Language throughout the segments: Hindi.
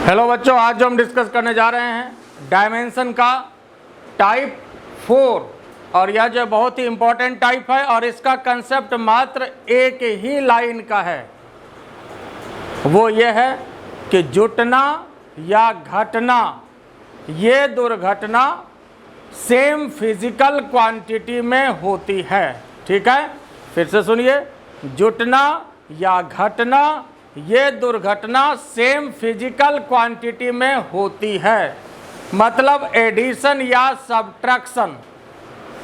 हेलो बच्चों, आज जो हम डिस्कस करने जा रहे हैं डायमेंशन का टाइप 4 और यह जो बहुत ही इम्पोर्टेंट टाइप है और इसका कंसेप्ट मात्र एक ही लाइन का है। वो ये है कि जुटना या घटना, ये दुर्घटना सेम फिजिकल क्वांटिटी में होती है। ठीक है, फिर से सुनिए, जुटना या घटना ये दुर्घटना सेम फिजिकल क्वांटिटी में होती है। मतलब एडिशन या सब्ट्रैक्शन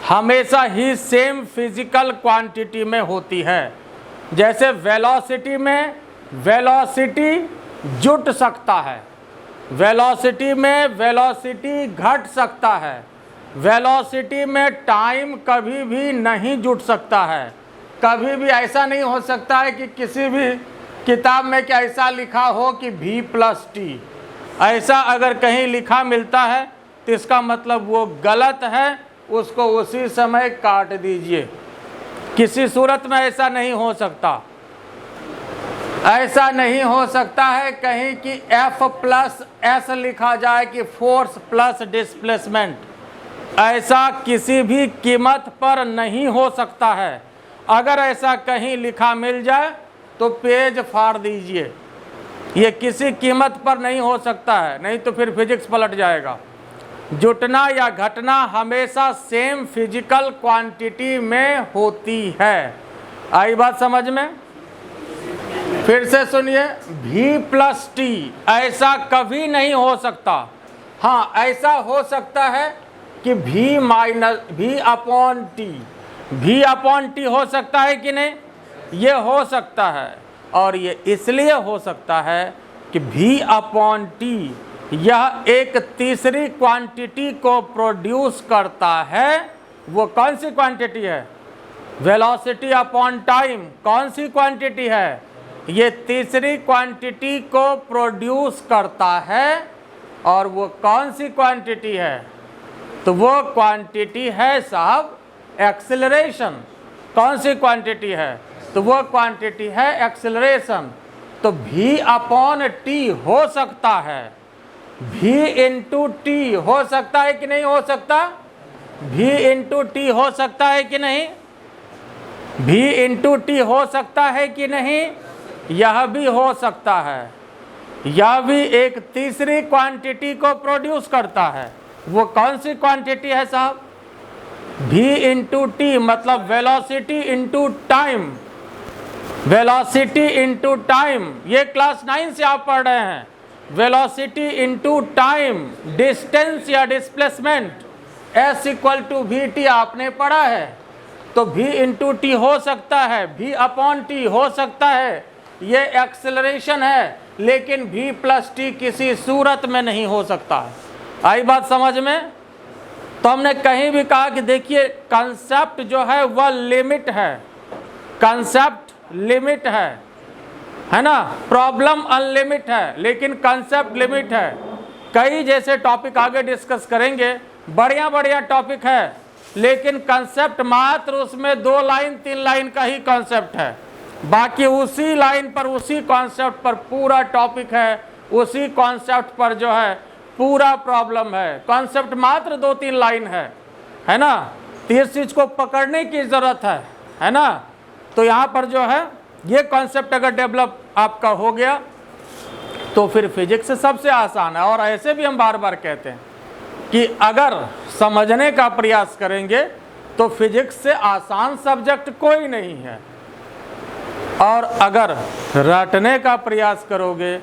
हमेशा ही सेम फिजिकल क्वांटिटी में होती है। जैसे वेलोसिटी में वेलोसिटी जुट सकता है, वेलोसिटी में वेलोसिटी घट सकता है, वेलोसिटी में टाइम कभी भी नहीं जुट सकता है। कभी भी ऐसा नहीं हो सकता है कि किसी भी किताब में क्या ऐसा लिखा हो कि v+t, ऐसा अगर कहीं लिखा मिलता है तो इसका मतलब वो गलत है, उसको उसी समय काट दीजिए। किसी सूरत में ऐसा नहीं हो सकता। ऐसा नहीं हो सकता है कहीं कि F+s लिखा जाए कि फोर्स प्लस डिस्प्लेसमेंट, ऐसा किसी भी कीमत पर नहीं हो सकता है। अगर ऐसा कहीं लिखा मिल जाए तो पेज फाड़ दीजिए, ये किसी कीमत पर नहीं हो सकता है, नहीं तो फिर फिजिक्स पलट जाएगा। जुटना या घटना हमेशा सेम फिजिकल क्वांटिटी में होती है। आई बात समझ में? फिर से सुनिए, v+t ऐसा कभी नहीं हो सकता। हाँ, ऐसा हो सकता है कि v/t हो सकता है कि नहीं? ये हो सकता है, और ये इसलिए हो सकता है कि v/t यह एक तीसरी क्वांटिटी को प्रोड्यूस करता है। वो कौन सी क्वांटिटी है? Velocity upon time. कौन सी क्वांटिटी है? ये तीसरी क्वांटिटी को प्रोड्यूस करता है। और वो कौन सी क्वांटिटी है? तो वो क्वांटिटी है साहब एक्सेलरेशन। कौन सी क्वांटिटी है? तो वो क्वांटिटी है एक्सेलरेशन। तो v/t हो सकता है, v/t हो सकता है कि नहीं हो सकता? v/t हो सकता है कि नहीं? v/t हो सकता है कि नहीं? यह भी हो सकता है। यह भी एक तीसरी क्वांटिटी को प्रोड्यूस करता है। वो कौन सी क्वांटिटी है साहब? v/t मतलब velocity into time. Velocity into time, ये क्लास 9 से आप पढ़ रहे हैं। वेलोसिटी इंटू टाइम, डिस्टेंस या डिस्प्लेसमेंट, s=vt आपने पढ़ा है। तो v/t हो सकता है, v/t हो सकता है, ये एक्सेलरेशन है, लेकिन v+t किसी सूरत में नहीं हो सकता है। आई बात समझ में? तो हमने कहीं भी कहा कि देखिए कंसेप्ट जो है वह लिमिट है, कंसेप्ट लिमिट है ना? प्रॉब्लम अनलिमिट है, लेकिन कंसेप्ट लिमिट है। कई जैसे टॉपिक आगे डिस्कस करेंगे, बढ़िया बढ़िया टॉपिक है, लेकिन कंसेप्ट मात्र उसमें 2 लाइन 3 लाइन का ही कंसेप्ट है। बाकी उसी लाइन पर, उसी कॉन्सेप्ट पर पूरा टॉपिक है, उसी कॉन्सेप्ट पर जो है पूरा प्रॉब्लम है। कॉन्सेप्ट मात्र 2-3 लाइन है ना? तो इस चीज को पकड़ने की जरूरत है ना? तो यहाँ पर जो है ये कॉन्सेप्ट अगर डेवलप आपका हो गया तो फिर फिजिक्स सबसे आसान है। और ऐसे भी हम बार बार कहते हैं कि अगर समझने का प्रयास करेंगे तो फिजिक्स से आसान सब्जेक्ट कोई नहीं है, और अगर रटने का प्रयास करोगे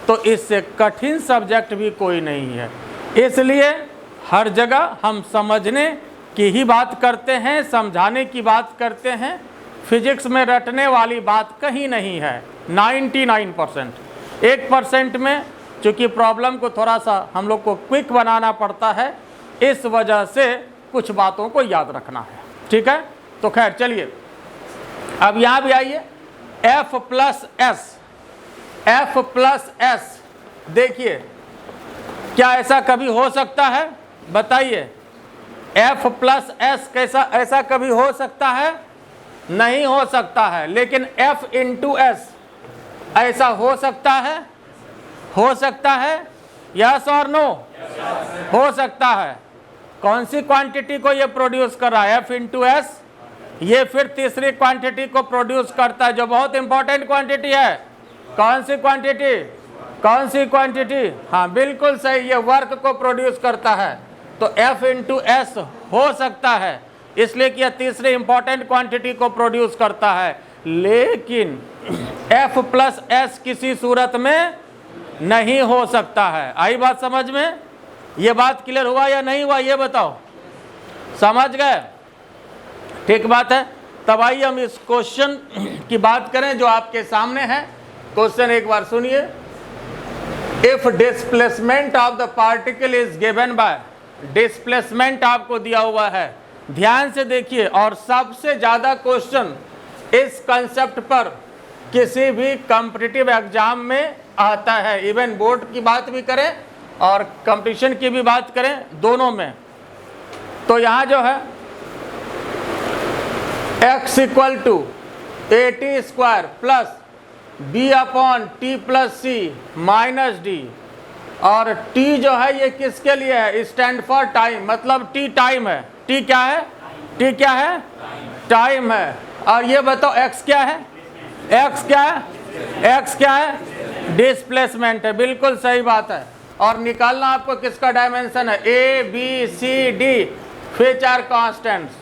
तो इससे कठिन सब्जेक्ट भी कोई नहीं है। इसलिए हर जगह हम समझने की ही बात करते हैं, समझाने की बात करते हैं। फिजिक्स में रटने वाली बात कहीं नहीं है। 99%। 1% में चूँकि प्रॉब्लम को थोड़ा सा हम लोग को क्विक बनाना पड़ता है, इस वजह से कुछ बातों को याद रखना है। ठीक है, तो खैर चलिए अब यहाँ भी आइए। F+s, देखिए क्या ऐसा कभी हो सकता है? बताइए, F+s कैसा ऐसा कभी हो सकता है? नहीं हो सकता है। लेकिन F × s ऐसा हो सकता है? हो सकता है? यस और नो? हो सकता है। कौन सी क्वांटिटी को ये प्रोड्यूस कर रहा है? F into S. ये फिर तीसरी क्वांटिटी को प्रोड्यूस करता है जो बहुत इंपॉर्टेंट क्वांटिटी है। कौन सी क्वांटिटी? कौन सी क्वांटिटी? हाँ बिल्कुल सही, ये वर्क को प्रोड्यूस करता है। तो F इंटू एस हो सकता है, इसलिए कि यह तीसरी इंपॉर्टेंट क्वांटिटी को प्रोड्यूस करता है। लेकिन F प्लस एस किसी सूरत में नहीं हो सकता है। आई बात समझ में? ये बात क्लियर हुआ या नहीं हुआ, ये बताओ। समझ गए? ठीक बात है। तब आइए हम इस क्वेश्चन की बात करें जो आपके सामने है। क्वेश्चन एक बार सुनिए। If displacement of the particle is given bye, displacement आपको दिया हुआ है, ध्यान से देखिए। और सबसे ज्यादा क्वेश्चन इस कंसेप्ट पर किसी भी कॉम्पिटिटिव एग्जाम में आता है। इवन बोर्ड की बात भी करें और कंपटीशन की भी बात करें, दोनों में। तो यहां जो है x equal to a t square plus b upon T plus c minus d, और t जो है ये किसके लिए है? स्टैंड फॉर टाइम, मतलब t टाइम है। t क्या है? t क्या है? टाइम है। और ये बताओ x क्या है? x क्या है? x क्या है? डिस्प्लेसमेंट है। बिल्कुल सही बात है। और निकालना आपको किसका डायमेंशन है? a b c d, which are constants.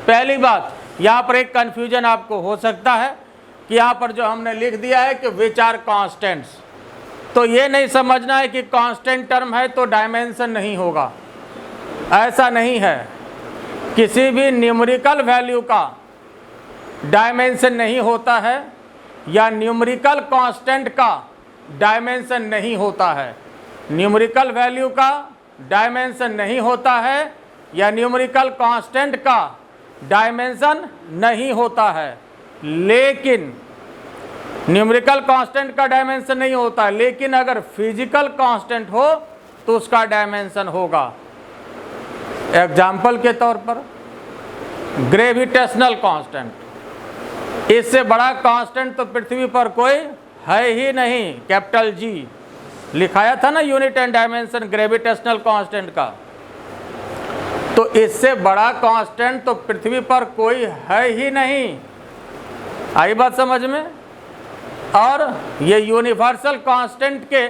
पहली बात, यहाँ पर एक कंफ्यूजन आपको हो सकता है कि यहाँ पर जो हमने लिख दिया है कि विच आर कॉन्स्टेंट्स, तो ये नहीं समझना है कि कांस्टेंट टर्म है तो डायमेंशन नहीं होगा। ऐसा नहीं है। किसी भी न्यूमेरिकल वैल्यू का डायमेंशन नहीं होता है, या न्यूमेरिकल कांस्टेंट का डायमेंशन नहीं होता है। न्यूमेरिकल वैल्यू का डायमेंशन नहीं होता है, या न्यूमेरिकल कांस्टेंट का डायमेंशन नहीं होता है। लेकिन न्यूमेरिकल कांस्टेंट का डायमेंशन नहीं होता है, लेकिन अगर फिजिकल कांस्टेंट हो तो उसका डायमेंशन होगा। एग्जाम्पल के तौर पर ग्रेविटेशनल कांस्टेंट, इससे बड़ा कांस्टेंट तो पृथ्वी पर कोई है ही नहीं। कैपिटल G लिखाया था ना unit and dimension gravitational constant का। तो इससे बड़ा कांस्टेंट तो पृथ्वी पर कोई है ही नहीं। आई बात समझ में? और ये यूनिवर्सल कांस्टेंट के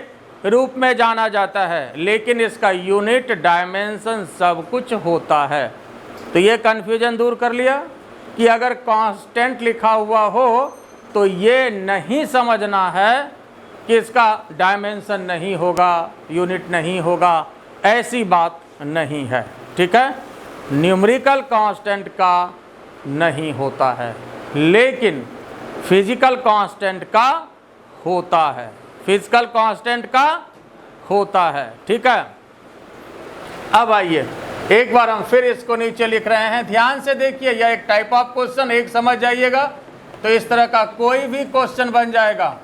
रूप में जाना जाता है, लेकिन इसका यूनिट डायमेंशन सब कुछ होता है। तो ये कन्फ्यूजन दूर कर लिया कि अगर कांस्टेंट लिखा हुआ हो तो ये नहीं समझना है कि इसका डायमेंशन नहीं होगा, यूनिट नहीं होगा। ऐसी बात नहीं है। ठीक है? न्यूमेरिकल कांस्टेंट का नहीं होता है, लेकिन फिजिकल कांस्टेंट का होता है। फिजिकल कांस्टेंट का होता है। ठीक है? अब आइए एक बार हम फिर इसको नीचे लिख रहे हैं। ध्यान से देखिए, यह एक टाइप ऑफ क्वेश्चन, एक समझ जाइएगा तो इस तरह का कोई भी क्वेश्चन बन जाएगा।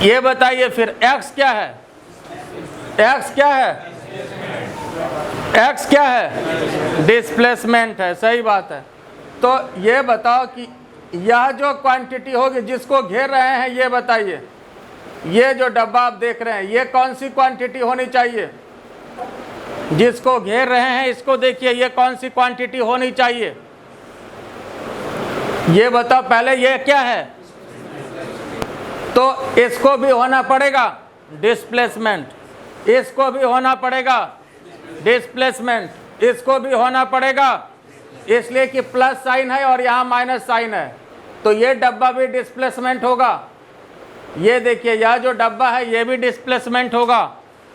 ये बताइए फिर x क्या है? x क्या है? x क्या है? डिस्प्लेसमेंट है। सही बात है। तो ये बताओ कि यह जो क्वांटिटी होगी जिसको घेर रहे हैं, ये बताइए, ये जो डब्बा आप देख रहे हैं ये कौन सी क्वांटिटी होनी चाहिए? जिसको घेर रहे हैं इसको देखिए, ये कौन सी क्वांटिटी होनी चाहिए? ये बताओ पहले, ये क्या है? तो इसको भी होना पड़ेगा डिस्प्लेसमेंट, इसको भी होना पड़ेगा डिस्प्लेसमेंट, इसको भी होना पड़ेगा, इसलिए कि प्लस साइन है और यहाँ माइनस साइन है, तो ये डब्बा भी डिस्प्लेसमेंट होगा। ये देखिए, यह जो डब्बा है ये भी डिस्प्लेसमेंट होगा।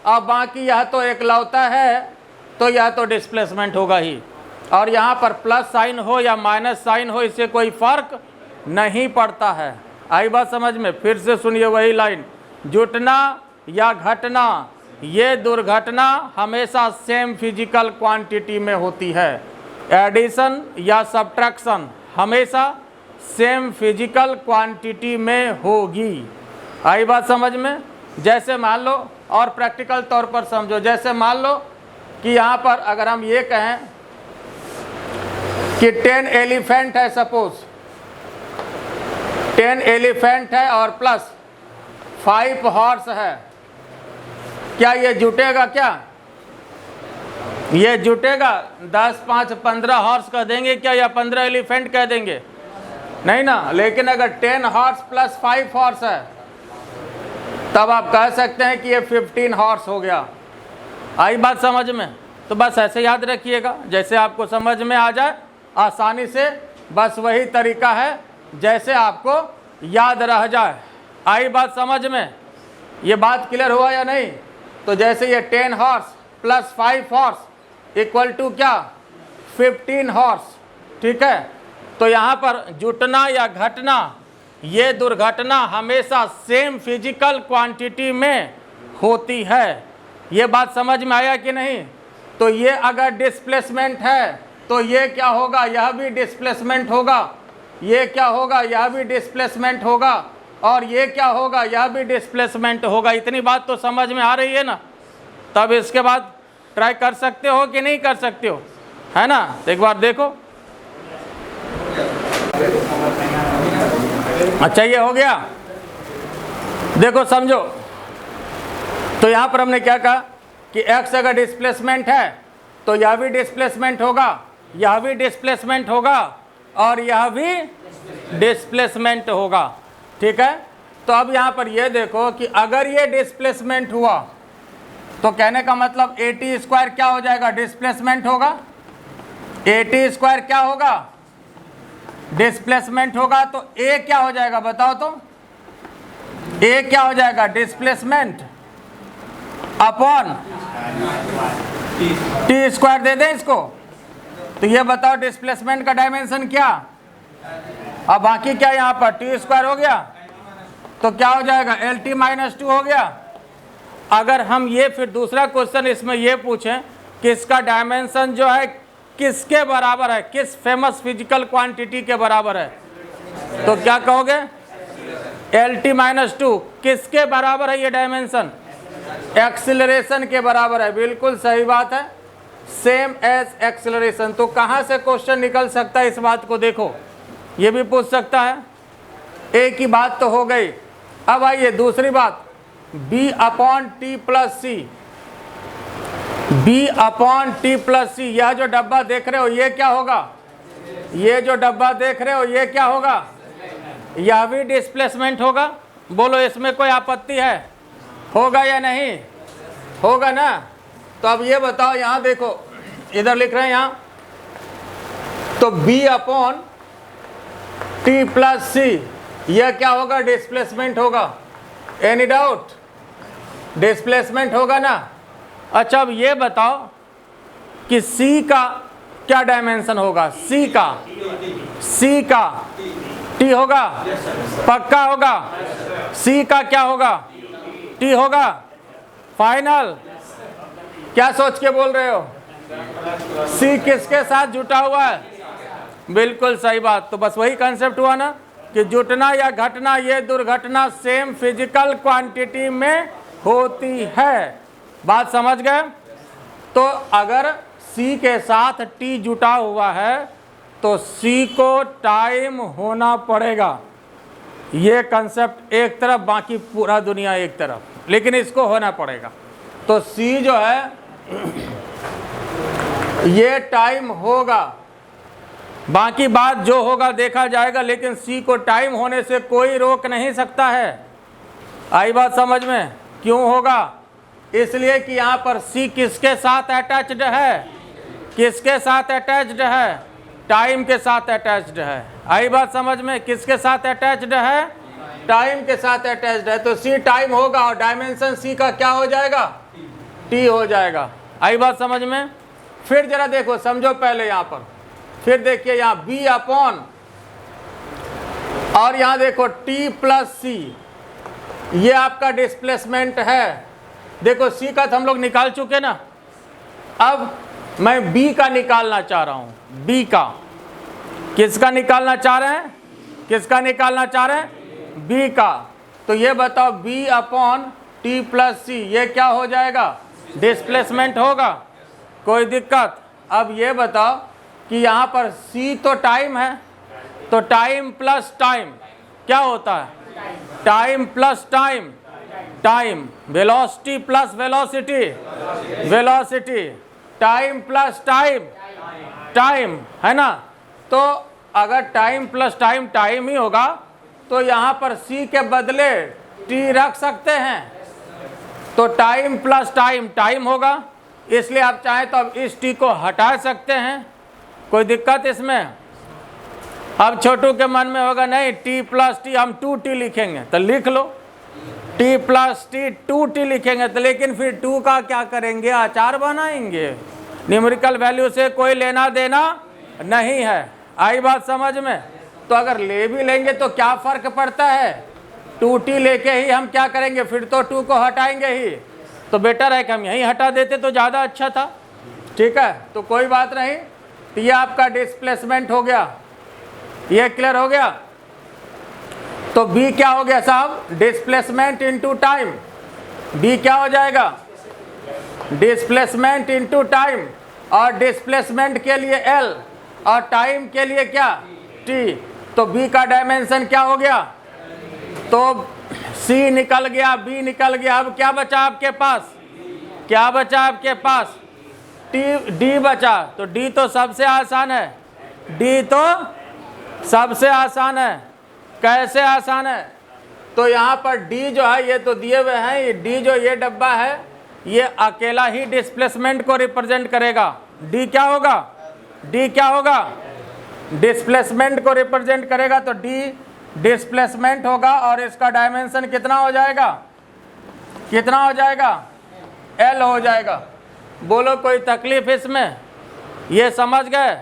अब बाकी यह तो एकलौता है तो यह तो डिस्प्लेसमेंट होगा ही। और यहाँ पर प्लस साइन हो या माइनस साइन हो, इससे कोई फर्क नहीं पड़ता है। आई बात समझ में? फिर से सुनिए वही लाइन, जुटना या घटना, ये दुर्घटना हमेशा सेम फिजिकल क्वांटिटी में होती है। एडिशन या सब्ट्रैक्शन हमेशा सेम फिजिकल क्वांटिटी में होगी। आई बात समझ में? जैसे मान लो, और प्रैक्टिकल तौर पर समझो, जैसे मान लो कि यहाँ पर अगर हम ये कहें कि 10 एलिफेंट है सपोज, 10 एलिफेंट है और प्लस 5 हॉर्स है, क्या ये जुटेगा? क्या ये जुटेगा? 10, 5, 15 हॉर्स कह देंगे क्या, या 15 एलिफेंट कह देंगे? नहीं ना। लेकिन अगर 10 हॉर्स प्लस 5 हॉर्स है तब आप कह सकते हैं कि ये 15 हॉर्स हो गया। आई बात समझ में? तो बस ऐसे याद रखिएगा, जैसे आपको समझ में आ जाए आसानी से, बस वही तरीका है जैसे आपको याद रह जाए। आई बात समझ में? ये बात क्लियर हुआ या नहीं? तो जैसे ये 10 horse plus 5 horse equal to क्या, 15 हॉर्स, ठीक है। तो यहाँ पर जुटना या घटना, ये दुर्घटना हमेशा सेम फिजिकल क्वांटिटी में होती है। ये बात समझ में आया कि नहीं? तो ये अगर डिस्प्लेसमेंट है तो ये क्या होगा, यह भी डिस्प्लेसमेंट होगा, ये क्या होगा, यह भी डिस्प्लेसमेंट होगा, और ये क्या होगा, यह भी डिस्प्लेसमेंट होगा। इतनी बात तो समझ में आ रही है ना? तब इसके बाद ट्राई कर सकते हो कि नहीं कर सकते हो, है ना? तो एक बार देखो। अच्छा ये हो गया, देखो समझो। तो यहाँ पर हमने क्या कहा कि x अगर डिस्प्लेसमेंट है तो यह भी डिस्प्लेसमेंट होगा, यह भी डिस्प्लेसमेंट होगा, और यह भी डिस्प्लेसमेंट होगा, ठीक है। तो अब यहाँ पर ये देखो कि अगर ये डिस्प्लेसमेंट हुआ तो कहने का मतलब AT² क्या हो जाएगा, डिस्प्लेसमेंट होगा। AT² क्या होगा, डिस्प्लेसमेंट होगा। तो A क्या हो जाएगा बताओ तो? A क्या हो जाएगा, डिस्प्लेसमेंट अपॉन T² दे दें इसको। तो ये बताओ डिस्प्लेसमेंट का डायमेंशन क्या, अब बाकी क्या यहाँ पर T² हो गया, तो क्या हो जाएगा, LT-2 हो गया। अगर हम ये फिर दूसरा क्वेश्चन इसमें ये पूछें कि इसका डायमेंशन जो है किसके बराबर है, किस फेमस फिजिकल क्वांटिटी के बराबर है, तो क्या कहोगे, LT-2 किसके बराबर है ये डायमेंशन, एक्सीलरेशन के बराबर है। बिल्कुल सही बात है, सेम एज एक्सीलरेशन। तो कहाँ से क्वेश्चन निकल सकता है, इस बात को देखो, ये भी पूछ सकता है। एक ही बात तो हो गई। अब आइए दूसरी बात, B/T + C, B/T + C, यह जो डब्बा देख रहे हो ये क्या होगा, ये जो डब्बा देख रहे हो ये क्या होगा, यह भी डिस्प्लेसमेंट होगा। बोलो इसमें कोई आपत्ति है, होगा या नहीं, होगा ना? तो अब ये बताओ, यहाँ देखो इधर लिख रहे हैं यहाँ, तो B/T + C यह क्या होगा, डिस्प्लेसमेंट होगा। एनी डाउट, डिस्प्लेसमेंट होगा ना। अच्छा अब ये बताओ कि C का क्या डायमेंशन होगा, C का T होगा, पक्का होगा। C का क्या होगा, T होगा, फाइनल। क्या सोच के बोल रहे हो, C किसके साथ जुटा हुआ है, बिल्कुल सही बात। तो बस वही कंसेप्ट हुआ ना कि जुटना या घटना, ये दुर्घटना सेम फिजिकल क्वांटिटी में होती है। बात समझ गए? तो अगर C के साथ T जुटा हुआ है तो C को टाइम होना पड़ेगा। ये कंसेप्ट एक तरफ, बाकी पूरा दुनिया एक तरफ, लेकिन इसको होना पड़ेगा। तो C जो है ये टाइम होगा, बाकी बात जो होगा देखा जाएगा, लेकिन C को टाइम होने से कोई रोक नहीं सकता है। आई बात समझ में? क्यों होगा, इसलिए कि यहाँ पर C किसके साथ अटैच्ड है, किसके साथ अटैच्ड है, टाइम के साथ अटैच्ड है। आई बात समझ में? किसके साथ अटैच्ड है, टाइम के साथ अटैच्ड है। तो C टाइम होगा और डायमेंशन C का क्या हो जाएगा, T हो जाएगा। आई बात समझ में? फिर जरा देखो, समझो पहले यहाँ पर, फिर देखिए यहाँ B/, और यहाँ देखो T + C, ये आपका डिस्प्लेसमेंट है। देखो C का तो हम लोग निकाल चुके ना, अब मैं B का निकालना चाह रहा हूँ। B का, किसका निकालना चाह रहे हैं, किसका निकालना चाह रहे हैं, B का। तो ये बताओ B/T + C ये क्या हो जाएगा, डिस्प्लेसमेंट होगा, कोई दिक्कत? अब ये बताओ कि यहाँ पर C तो टाइम है, तो टाइम प्लस टाइम क्या होता है? Time plus time, time, velocity plus velocity, velocity, time plus time, time, है ना। तो अगर टाइम प्लस टाइम टाइम ही होगा तो यहाँ पर c के बदले t रख सकते हैं, तो टाइम प्लस टाइम टाइम होगा, इसलिए आप चाहें तो अब इस t को हटा सकते हैं, कोई दिक्कत इसमें? अब छोटू के मन में होगा नहीं t प्लस टी हम 2t लिखेंगे, तो लिख लो t प्लस टी 2t लिखेंगे, तो लेकिन फिर 2 का क्या करेंगे? आचार बनाएंगे। न्यूमेरिकल वैल्यू से कोई लेना देना नहीं है। आई बात समझ में? तो अगर ले भी लेंगे तो क्या फ़र्क पड़ता है? 2t लेके ही हम क्या करेंगे? फिर तो 2 को हटाएंगे ही, तो बेटर है कि हम यहीं हटा देते तो ज़्यादा अच्छा था। ठीक है, तो कोई बात नहीं। तो ये आपका डिस्प्लेसमेंट हो गया, ये क्लियर हो गया। तो b क्या हो गया साहब? Displacement into time. b क्या हो जाएगा? डिस्प्लेसमेंट इनटू टाइम, और डिस्प्लेसमेंट के लिए l और टाइम के लिए क्या? t। तो b का डायमेंशन क्या हो गया? तो c निकल गया, b निकल गया। अब क्या बचा आपके पास? क्या बचा आपके पास? d बचा। तो d तो सबसे आसान है, d तो सबसे आसान है। कैसे आसान है? तो यहाँ पर d जो है ये तो दिए हुए हैं, ये d जो ये डब्बा है ये अकेला ही डिस्प्लेसमेंट को रिप्रेजेंट करेगा। d क्या होगा? d क्या होगा? डिस्प्लेसमेंट को रिप्रेजेंट करेगा, तो d डिस्प्लेसमेंट होगा, और इसका डायमेंशन कितना हो जाएगा? कितना हो जाएगा? l हो जाएगा। बोलो कोई तकलीफ इसमें? ये समझ गए?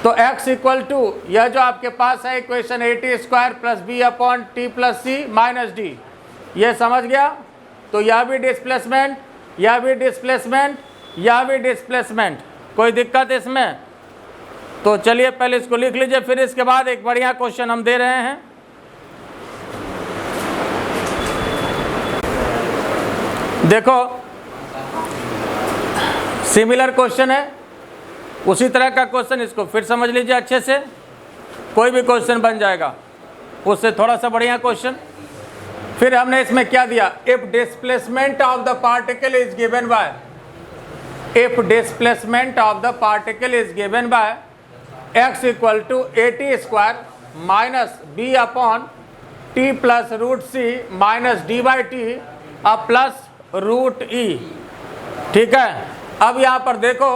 तो x इक्वल टू यह जो आपके पास है equation at square plus b upon T plus c minus d, ये समझ गया। तो यह भी डिस्प्लेसमेंट, यह भी डिस्प्लेसमेंट, यह भी डिस्प्लेसमेंट, कोई दिक्कत इसमें? तो चलिए पहले इसको लिख लीजिए, फिर इसके बाद एक बढ़िया क्वेश्चन हम दे रहे हैं। देखो सिमिलर क्वेश्चन है, उसी तरह का क्वेश्चन, इसको फिर समझ लीजिए अच्छे से, कोई भी क्वेश्चन बन जाएगा, उससे थोड़ा सा बढ़िया क्वेश्चन। फिर हमने इसमें क्या दिया? If displacement of the particle is given by, if displacement of the particle is given by x equal to at square minus b upon T plus root c minus d by t अब प्लस रूट ई। ठीक है, अब यहाँ पर देखो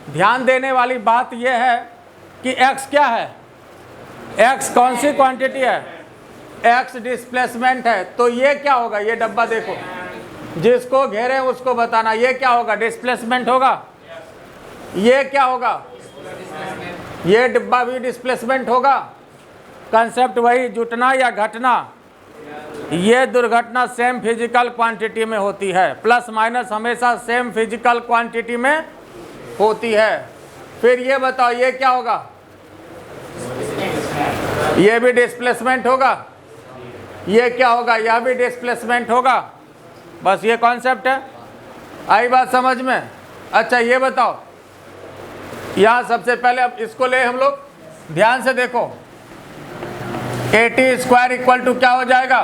ध्यान देने वाली बात यह है कि x क्या है? x कौन सी क्वांटिटी है? x डिस्प्लेसमेंट है। तो ये क्या होगा? ये डब्बा देखो, जिसको घेरे उसको बताना, ये क्या होगा? डिस्प्लेसमेंट होगा। ये क्या होगा? ये डिब्बा भी डिस्प्लेसमेंट होगा। कंसेप्ट वही, जुटना या घटना। ये दुर्घटना सेम फिजिकल क्वांटिटी में होती है, प्लस माइनस हमेशा सेम फिजिकल क्वांटिटी में होती है। फिर ये बताओ ये क्या होगा? ये भी डिस्प्लेसमेंट होगा। ये क्या होगा? यह भी डिस्प्लेसमेंट होगा। बस ये कॉन्सेप्ट है। आई बात समझ में? अच्छा ये बताओ, यहाँ सबसे पहले अब इसको ले हम लोग, ध्यान से देखो, at स्क्वायर इक्वल टू क्या हो जाएगा?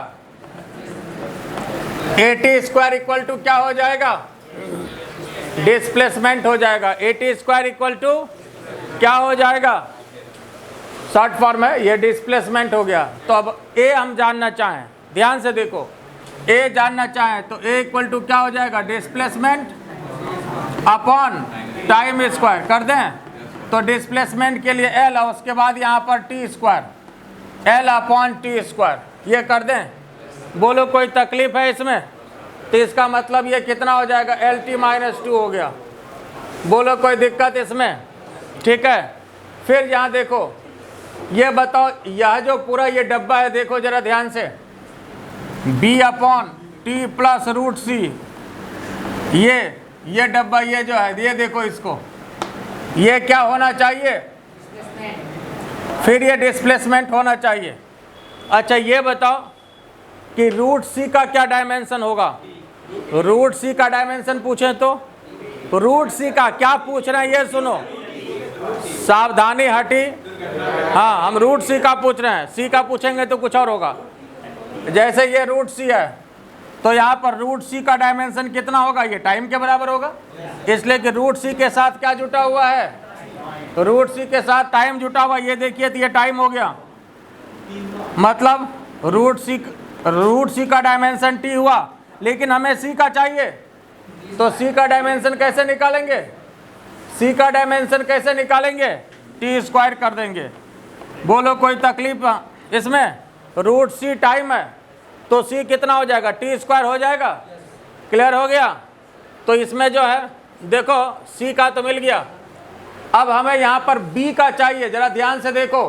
at स्क्वायर इक्वल टू क्या हो जाएगा? डिस्प्लेसमेंट हो जाएगा। at स्क्वायर इक्वल टू क्या हो जाएगा? शॉर्ट फॉर्म है, ये डिस्प्लेसमेंट हो गया। तो अब a हम जानना चाहें, ध्यान से देखो, a जानना चाहें तो a इक्वल टू क्या हो जाएगा? डिस्प्लेसमेंट अपॉन टाइम स्क्वायर कर दें, तो डिस्प्लेसमेंट के लिए l और उसके बाद यहाँ पर T square, l upon T square, ये कर दें। बोलो कोई तकलीफ है इसमें? तो इसका मतलब ये कितना हो जाएगा? एल टी माइनस 2 हो गया। बोलो कोई दिक्कत इसमें? ठीक है, फिर यहाँ देखो, ये बताओ, यह जो पूरा ये डब्बा है, देखो जरा ध्यान से, b upon T plus root C, ये डब्बा, ये जो है, ये देखो इसको, ये क्या होना चाहिए? फिर ये डिस्प्लेसमेंट होना चाहिए। अच्छा ये बताओ कि रूट सी का क्या डायमेंशन होगा? रूट सी का डायमेंशन पूछें तो रूट सी का क्या पूछ रहे हैं ये सुनो, सावधानी हटी, हाँ, हम रूट सी का पूछ रहे हैं, सी का पूछेंगे तो कुछ और होगा। जैसे ये रूट सी है तो यहाँ पर रूट सी का डायमेंशन कितना होगा, ये टाइम के बराबर होगा, इसलिए कि रूट सी के साथ क्या जुटा हुआ है, रूट सी के साथ टाइम जुटा हुआ। ये देखिए तो ये टाइम हो गया, मतलब रूट सी का डायमेंशन टी हुआ, लेकिन हमें सी का चाहिए, तो सी का डायमेंशन कैसे निकालेंगे, सी का डायमेंशन कैसे निकालेंगे, टी स्क्वायर कर देंगे। बोलो कोई तकलीफ इसमें, रूट सी टाइम है तो सी कितना हो जाएगा, टी स्क्वायर हो जाएगा। क्लियर हो गया। तो इसमें जो है देखो सी का तो मिल गया, अब हमें यहाँ पर बी का चाहिए, जरा ध्यान से देखो।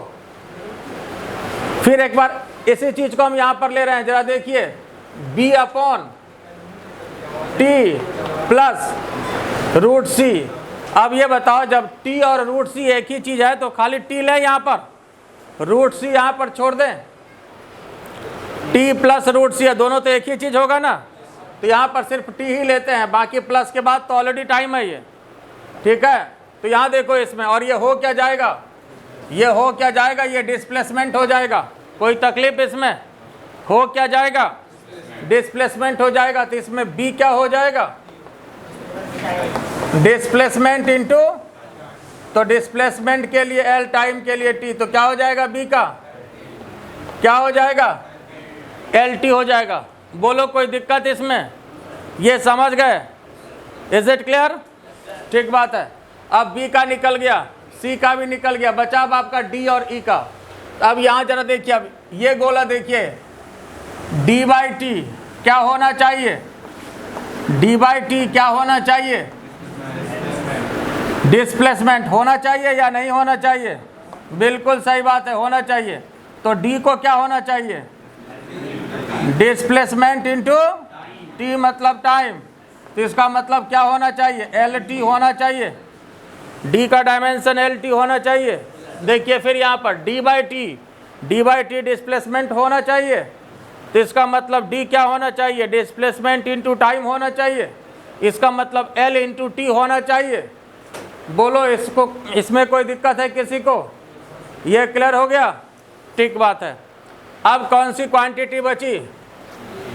फिर एक बार इसी चीज को हम यहाँ पर ले रहे हैं, जरा देखिए, B upon T plus root C. अब ये बताओ जब टी और रूट सी एक ही चीज है तो खाली टी लें यहाँ पर, रूट सी यहाँ पर छोड़ दें, टी प्लस रूट सी है, दोनों तो एक ही चीज होगा ना, तो यहाँ पर सिर्फ टी ही लेते हैं, बाकी प्लस के बाद तो ऑलरेडी टाइम है ये, ठीक है। तो यहाँ देखो इसमें, और ये हो क्या जाएगा, ये हो क्या जाएगा, ये डिस्प्लेसमेंट हो जाएगा। कोई तकलीफ इसमें, हो क्या जाएगा, डिस्प्लेसमेंट हो जाएगा। तो इसमें बी क्या हो जाएगा, डिस्प्लेसमेंट इनटू, तो डिस्प्लेसमेंट के लिए एल, टाइम के लिए टी, तो क्या हो जाएगा, बी का क्या हो जाएगा, एल टी हो जाएगा। बोलो कोई दिक्कत इसमें, ये समझ गए, इज इट क्लियर, ठीक बात है। अब बी का निकल गया, सी का भी निकल गया, बचा अब आपका डी और ई का। अब यहाँ जरा देखिए, अब ये गोला देखिए, डी बाई टी क्या होना चाहिए, डी बाई टी क्या होना चाहिए, डिस्प्लेसमेंट होना चाहिए या नहीं होना चाहिए, बिल्कुल सही बात है, होना चाहिए। तो डी को क्या होना चाहिए, डिस्प्लेसमेंट इनटू टी मतलब टाइम, तो इसका मतलब क्या होना चाहिए, एल टी होना चाहिए, डी का डायमेंशन एल टी होना चाहिए। देखिए फिर यहाँ पर डी बाई टी डिस्प्लेसमेंट होना चाहिए, तो इसका मतलब डी क्या होना चाहिए, डिस्प्लेसमेंट इनटू टाइम होना चाहिए, इसका मतलब एल इंटू टी होना चाहिए। बोलो इसको, इसमें कोई दिक्कत है किसी को, ये क्लियर हो गया, ठीक बात है। अब कौन सी क्वांटिटी बची,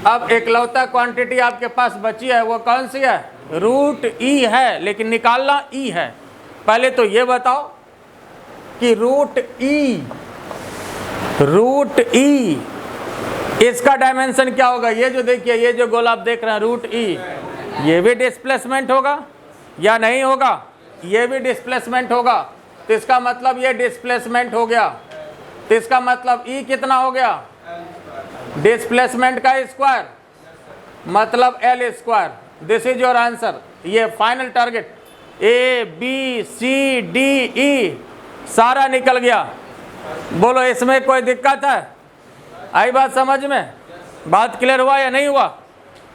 अब एकलौता क्वांटिटी आपके पास बची है, वो कौन सी है, रूट ई है, लेकिन निकालना ई है। पहले तो ये बताओ कि रूट ई इसका डायमेंशन क्या होगा। ये जो देखिए, ये जो गोला आप देख रहे हैं रूट ई, ये भी डिस्प्लेसमेंट होगा या नहीं होगा, ये भी डिस्प्लेसमेंट होगा, तो इसका मतलब ये डिस्प्लेसमेंट हो गया, तो इसका मतलब ई कितना हो गया, डिस्प्लेसमेंट का स्क्वायर मतलब L square. This is your answer, ये final target. A B C D E सारा निकल गया। बोलो इसमें कोई दिक्कत है, आई बात समझ में, बात क्लियर हुआ या नहीं हुआ,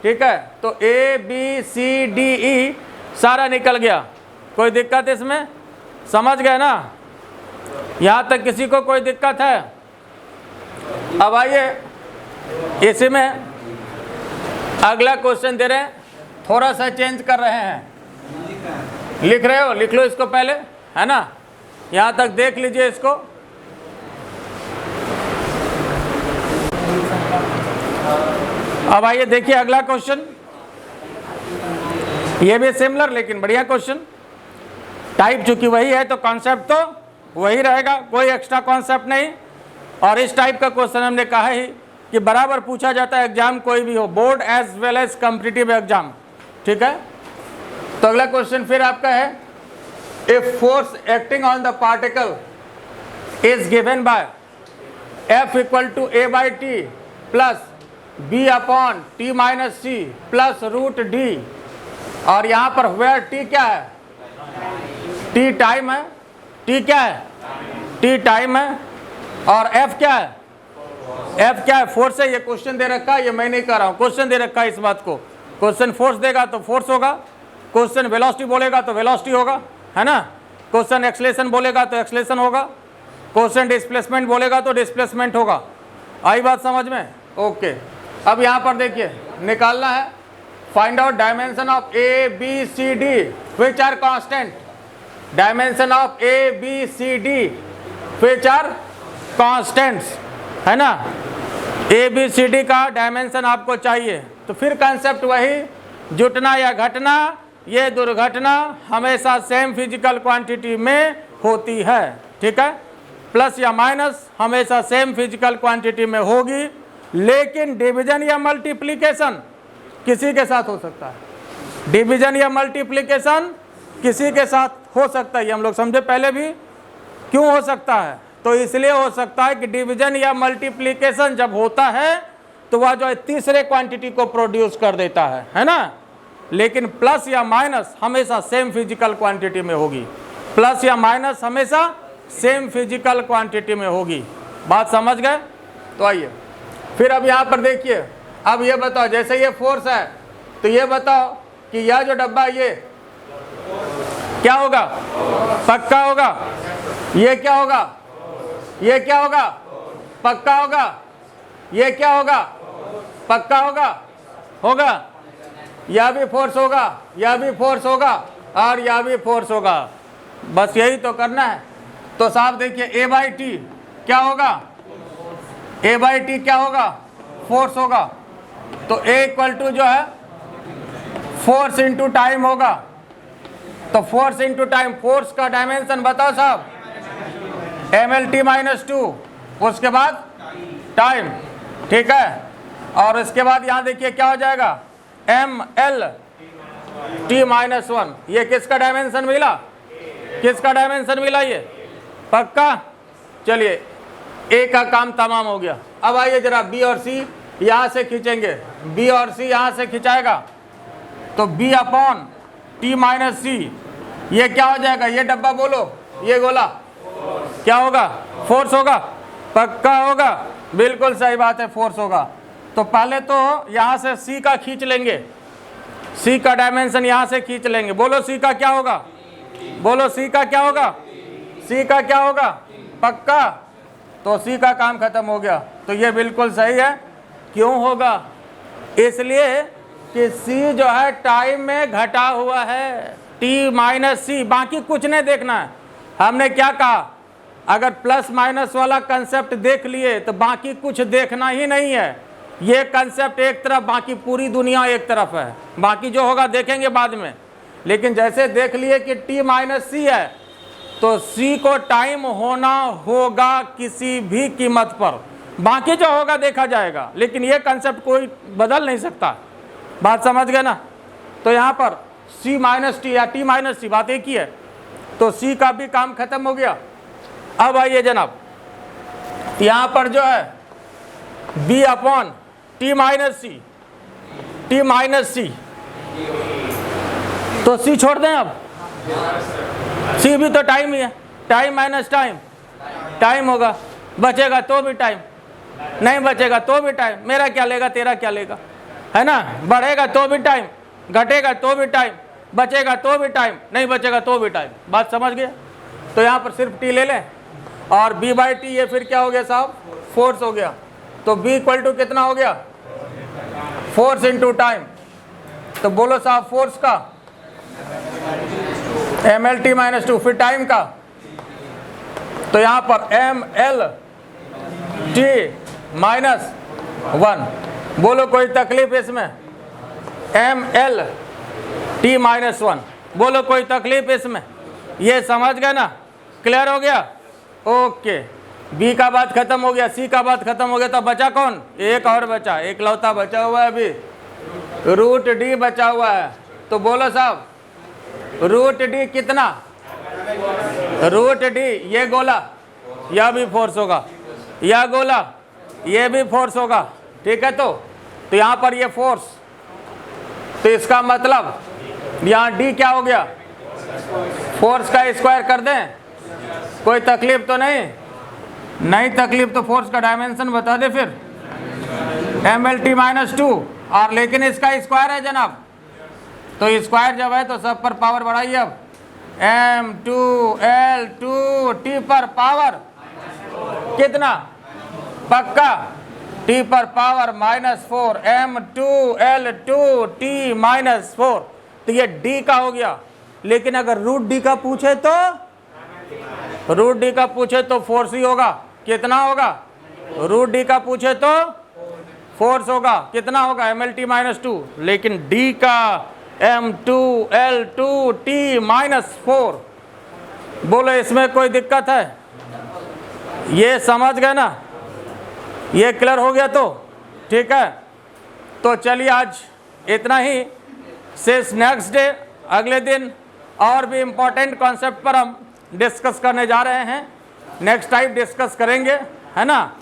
ठीक है। तो A B C D E सारा निकल गया, कोई दिक्कत इसमें, समझ गए ना, यहाँ तक किसी को कोई दिक्कत है। अब आइए इसमें अगला क्वेश्चन दे रहे हैं, थोड़ा सा चेंज कर रहे हैं, लिख रहे हो, लिख लो इसको पहले, है ना, यहाँ तक देख लीजिए इसको। अब आइए देखिए अगला क्वेश्चन, ये भी सिमिलर लेकिन बढ़िया क्वेश्चन, टाइप चूंकि वही है तो कॉन्सेप्ट तो वही रहेगा, कोई एक्स्ट्रा कॉन्सेप्ट नहीं। और इस टाइप का क्वेश्चन हमने कहा ही कि बराबर पूछा जाता है, एग्जाम कोई भी हो, board as well as competitive exam, ठीक है। तो अगला क्वेश्चन फिर आपका है, if force acting on the particle is given by f equal to a by t plus b upon t minus c plus root d, और यहाँ पर वेयर टी क्या है, टी टाइम है, टी क्या है, टी टाइम है, और एफ क्या है, एफ क्या है, फोर्स है। ये क्वेश्चन दे रखा है, ये मैं नहीं कर रहा हूँ, क्वेश्चन दे रखा है इस बात को। क्वेश्चन फोर्स देगा तो फोर्स होगा, क्वेश्चन वेलोसिटी बोलेगा तो वेलोसिटी होगा, है ना, क्वेश्चन एक्सलेशन बोलेगा तो एक्सलेशन होगा, क्वेश्चन डिस्प्लेसमेंट बोलेगा तो डिस्प्लेसमेंट होगा। आई बात समझ में, ओके। अब यहाँ पर देखिए निकालना है, find out dimension of a B C d which are constant, dimension of a B C d which are constants, है ना। ABCD का डायमेंशन आपको चाहिए, तो फिर कंसेप्ट वही, जुटना या घटना, ये दुर्घटना हमेशा सेम फिजिकल क्वांटिटी में होती है, ठीक है। प्लस या माइनस हमेशा सेम फिजिकल क्वांटिटी में होगी, लेकिन डिवीजन या मल्टीप्लिकेशन किसी के साथ हो सकता है। डिवीजन या मल्टीप्लिकेशन किसी के साथ हो सकता है, ये हम लोग समझे पहले भी। क्यों हो सकता है? तो इसलिए हो सकता है कि डिवीजन या मल्टीप्लिकेशन जब होता है तो वह जो है तीसरे क्वांटिटी को प्रोड्यूस कर देता है ना। लेकिन प्लस या माइनस हमेशा सेम फिजिकल क्वांटिटी में होगी, प्लस या माइनस हमेशा सेम फिजिकल क्वांटिटी में होगी। बात समझ गए? तो आइए फिर अब यहाँ पर देखिए, अब ये बताओ, जैसे ये फोर्स है तो ये बताओ कि यह जो डब्बा ये क्या होगा? पक्का होगा। ये क्या होगा? ये क्या होगा? पक्का होगा। ये क्या होगा? पक्का होगा। होगा। यह भी फोर्स होगा, यह भी फोर्स होगा, और यह भी फोर्स होगा। बस यही तो करना है। तो साहब देखिए, A/T क्या होगा? A/T क्या होगा? फोर्स होगा। तो A इक्वल टू जो है फोर्स इंटू टाइम होगा। तो फोर्स इंटू टाइम, फोर्स का डायमेंशन बताओ साहब, mLT-2, उसके बाद टाइम, ठीक है। और इसके बाद यहाँ देखिए क्या हो जाएगा, mLT-1। ये किसका डायमेंशन मिला? किसका डायमेंशन मिला? ये पक्का। चलिए A का काम तमाम हो गया। अब आइए जरा B और C यहाँ से खींचेंगे। B और C यहाँ से खिंचाएगा तो B/T-C, ये क्या हो जाएगा? ये डब्बा बोलो, ये गोला क्या होगा? फोर्स होगा। पक्का होगा। बिल्कुल सही बात है, फोर्स होगा। तो पहले तो यहाँ से C का खींच लेंगे, C का डायमेंशन यहाँ से खींच लेंगे। बोलो C का क्या होगा? बोलो C का क्या होगा? C का क्या होगा? पक्का। तो C का काम खत्म हो गया। तो ये बिल्कुल सही है। क्यों होगा? इसलिए कि C जो है टाइम में घटा हुआ है, T-C। बाकी कुछ नहीं देखना है। हमने क्या कहा, अगर प्लस माइनस वाला कंसेप्ट देख लिए तो बाकी कुछ देखना ही नहीं है। ये कंसेप्ट एक तरफ, बाकी पूरी दुनिया एक तरफ है। बाकी जो होगा देखेंगे बाद में। लेकिन जैसे देख लिए कि T-C है तो C को टाइम होना होगा किसी भी कीमत पर। बाकी जो होगा देखा जाएगा, लेकिन ये कंसेप्ट कोई बदल नहीं सकता। बात समझ गए ना। तो यहाँ पर C-T या T-C बात एक ही है। तो C का भी काम खत्म हो गया। अब आइए जनाब, यहाँ पर जो है B/T-C, T-C, तो C छोड़ दें। अब C भी तो टाइम ही है, टाइम माइनस टाइम, टाइम होगा। बचेगा तो भी टाइम, नहीं बचेगा तो भी टाइम। मेरा क्या लेगा, तेरा क्या लेगा, है ना। बढ़ेगा तो भी टाइम, घटेगा तो भी टाइम, बचेगा तो भी टाइम, नहीं बचेगा तो भी टाइम। बात समझ गए? तो यहाँ पर सिर्फ T ले लें, और B/T ये फिर क्या हो गया साहब? फोर्स हो गया। तो B इक्वल टू कितना हो गया? Force into time. तो बोलो साहब फोर्स का mLT-2, फिर टाइम का तो यहाँ पर mLT-1। बोलो कोई तकलीफ इसमें? mLT-1, बोलो कोई तकलीफ इसमें? ये समझ गए ना? क्लियर हो गया? ओके। बी का बात खत्म हो गया, सी का बात खत्म हो गया। तो बचा कौन? एक और बचा, एक लौता बचा हुआ है अभी, √D बचा हुआ है। तो बोलो साहब √D कितना? √D ये गोला, यह भी फोर्स होगा, यह गोला ये भी फोर्स होगा, ठीक है। तो यहाँ पर ये फोर्स, तो इसका मतलब यहाँ D क्या हो गया? फोर्स का स्क्वायर कर दें। कोई तकलीफ तो नहीं? नहीं तकलीफ। तो फोर्स का डायमेंशन बता दे फिर, mLT-2, और लेकिन इसका स्क्वायर है जनाब। तो स्क्वायर जब है तो सब पर पावर बढ़ाइए। अब m2L2T पर पावर कितना? पक्का T पर पावर -4, m2L2T-4। तो ये D का हो गया। लेकिन अगर √D का पूछे तो रूट डी का पूछे तो फोर्स ही होगा, कितना होगा? रूट डी का पूछे तो फोर्स होगा, कितना होगा? mlt minus 2। लेकिन डी का m2l2t-4, बोलो इसमें कोई दिक्कत है? ये समझ गए ना? ये क्लियर हो गया तो ठीक है। तो चलिए आज इतना ही, सिर्फ नेक्स्ट डे अगले दिन और भी इम्पोर्टेंट कॉन्सेप्ट पर हम डिस्कस करने जा रहे हैं, नेक्स्ट टाइम डिस्कस करेंगे, है ना।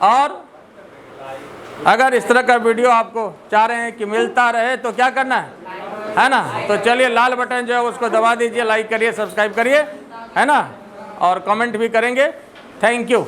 और अगर इस तरह का वीडियो आपको चाह रहे हैं कि मिलता रहे तो क्या करना है ना। तो चलिए लाल बटन जो है उसको दबा दीजिए, लाइक करिए, सब्सक्राइब करिए, है ना, और कमेंट भी करेंगे। Thank you.